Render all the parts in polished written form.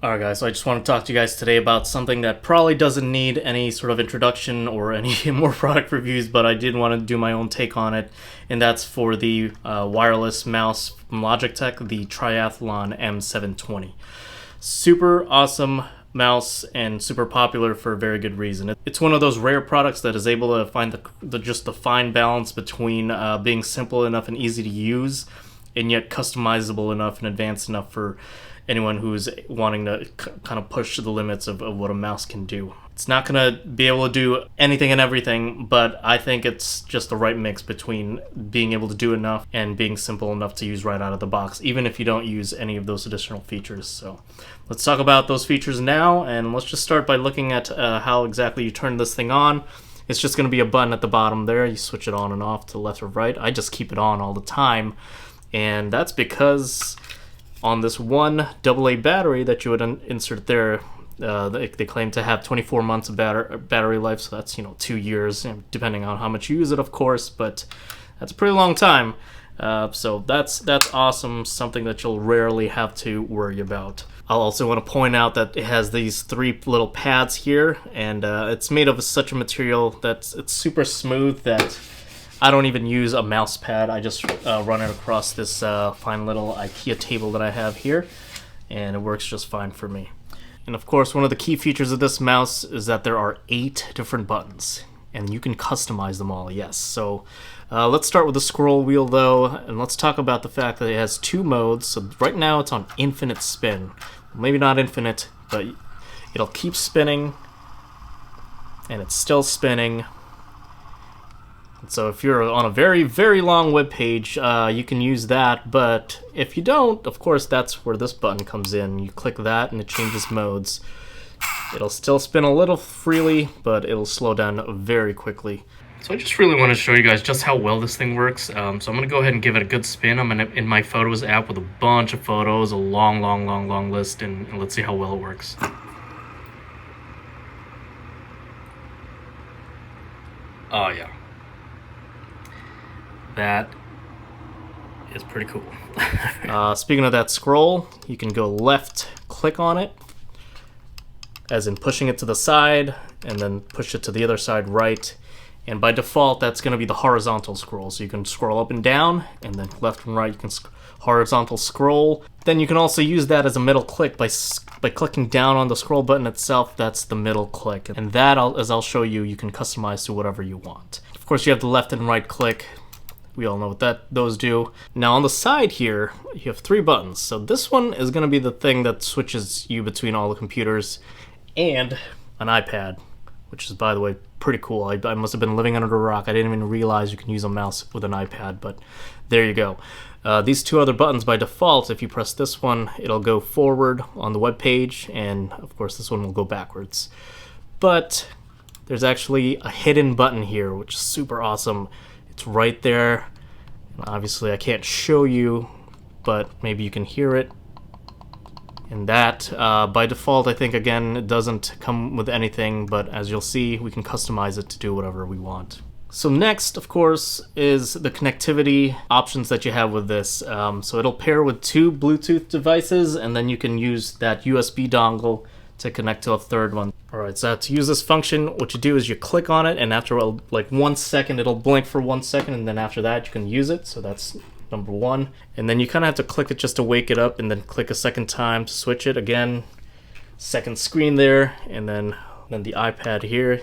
Alright guys, so I just want to talk to you guys today about something that probably doesn't need any sort of introduction or any more product reviews, but I did want to do my own take on it, and that's for the wireless mouse from Logitech, the Triathlon M720. Super awesome mouse and super popular for a very good reason. It's one of those rare products that is able to find the fine balance between being simple enough and easy to use, and yet customizable enough and advanced enough for anyone who's wanting to kind of push the limits of what a mouse can do. It's not going to be able to do anything and everything, but I think it's just the right mix between being able to do enough and being simple enough to use right out of the box, even if you don't use any of those additional features. So let's talk about those features now, and let's just start by looking at how exactly you turn this thing on. It's just going to be a button at the bottom there. You switch it on and off to left or right. I just keep it on all the time, and that's because on this one AA battery that you would insert there, they claim to have 24 months of battery life, so that's 2 years, depending on how much you use it, of course, but that's a pretty long time. So that's awesome, something that you'll rarely have to worry about. I'll also want to point out that it has these 3 little pads here, and it's made of such a material that it's super smooth that I don't even use a mouse pad. I just run it across this fine little IKEA table that I have here, and it works just fine for me. And of course, one of the key features of this mouse is that there are 8 different buttons, and you can customize them all, yes. So let's start with the scroll wheel though, and let's talk about the fact that it has 2 modes. So right now it's on infinite spin. Maybe not infinite, but it'll keep spinning, and it's still spinning. So if you're on a very, very long web page, you can use that, but if you don't, of course, that's where this button comes in. You click that and it changes modes. It'll still spin a little freely, but it'll slow down very quickly. So I just really want to show you guys just how well this thing works. So I'm going to go ahead and give it a good spin. I'm in my Photos app with a bunch of photos, a long list, and let's see how well it works. Oh yeah. That is pretty cool. Speaking of that scroll, you can go left click on it, as in pushing it to the side, and then push it to the other side right. And by default, that's going to be the horizontal scroll. So you can scroll up and down, and then left and right you can horizontal scroll. Then you can also use that as a middle click by clicking down on the scroll button itself. That's the middle click. And that, as I'll show you, you can customize to whatever you want. Of course, you have the left and right click. We all know what those do. Now on the side here, you have 3 buttons. So this one is going to be the thing that switches you between all the computers and an iPad, which is, by the way, pretty cool. I must have been living under a rock. I didn't even realize you can use a mouse with an iPad, but there you go. These 2 other buttons, by default, if you press this one, it'll go forward on the web page, and of course this one will go backwards. But there's actually a hidden button here, which is super awesome. It's right there. Obviously I can't show you, but maybe you can hear it. And that, by default, I think, again, it doesn't come with anything, but as you'll see, we can customize it to do whatever we want. So next, of course, is the connectivity options that you have with this. So it'll pair with 2 Bluetooth devices, and then you can use that USB dongle to connect to a 3rd one. Alright, so to use this function, what you do is you click on it, and after like 1 second, it'll blink for 1 second, and then after that you can use it. So that's number 1. And then you kind of have to click it just to wake it up, and then click a second time to switch it again. Second screen there, and then the iPad here.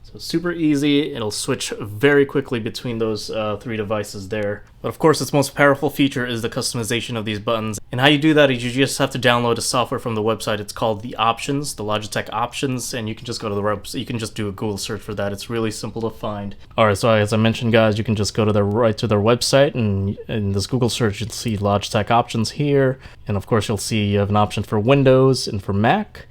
So super easy. It'll switch very quickly between those 3 devices there. But of course, its most powerful feature is the customization of these buttons. And how you do that is you just have to download a software from the website. It's called the Options, the Logitech Options, and you can just go to the website. You can just do a Google search for that. It's really simple to find. Alright, so as I mentioned, guys, you can just go to right to their website, and in this Google search, you'll see Logitech Options here. And of course, you'll see you have an option for Windows and for Mac.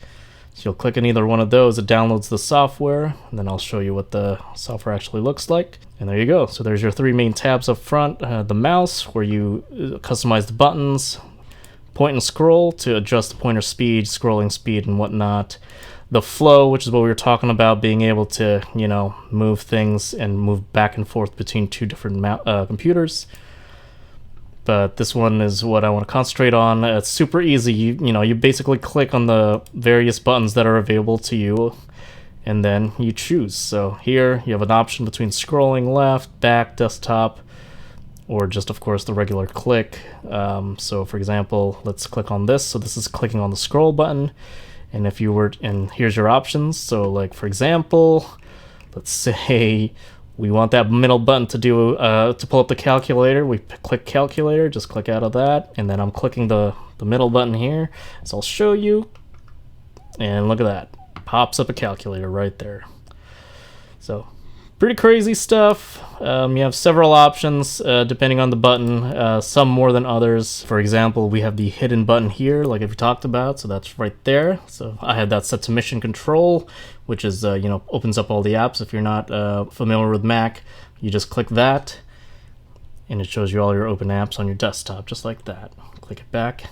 So you'll click on either one of those, it downloads the software, and then I'll show you what the software actually looks like. And there you go. So there's your 3 main tabs up front. The mouse, where you customize the buttons, point and scroll to adjust the pointer speed, scrolling speed, and whatnot. The flow, which is what we were talking about, being able to, move things and move back and forth between 2 different computers. but this one is what I want to concentrate on. It's super easy. You basically click on the various buttons that are available to you, and then you choose. So here you have an option between scrolling left, back, desktop, or just of course the regular click. So for example, let's click on this. So this is clicking on the scroll button, and if you were, and here's your options. So like for example, let's say we want that middle button to do to pull up the calculator. We click calculator, just click out of that, and then I'm clicking the middle button here. So I'll show you, and look at that, pops up a calculator right there. So pretty crazy stuff. You have several options depending on the button, some more than others. For example, we have the hidden button here, like we talked about, so that's right there. So I had that set to mission control, which is opens up all the apps. If you're not familiar with Mac, you just click that, and it shows you all your open apps on your desktop, just like that. Click it back,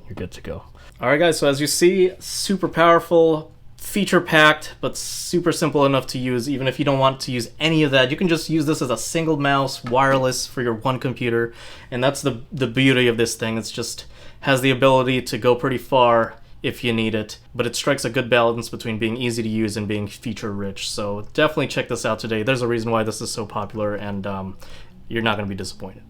you're good to go. All right, guys. So as you see, super powerful, feature-packed, but super simple enough to use. Even if you don't want to use any of that, you can just use this as a single mouse, wireless, for your one computer. And that's the beauty of this thing. It's just has the ability to go pretty far if you need it, but it strikes a good balance between being easy to use and being feature-rich. So definitely check this out today. There's a reason why this is so popular, and you're not going to be disappointed.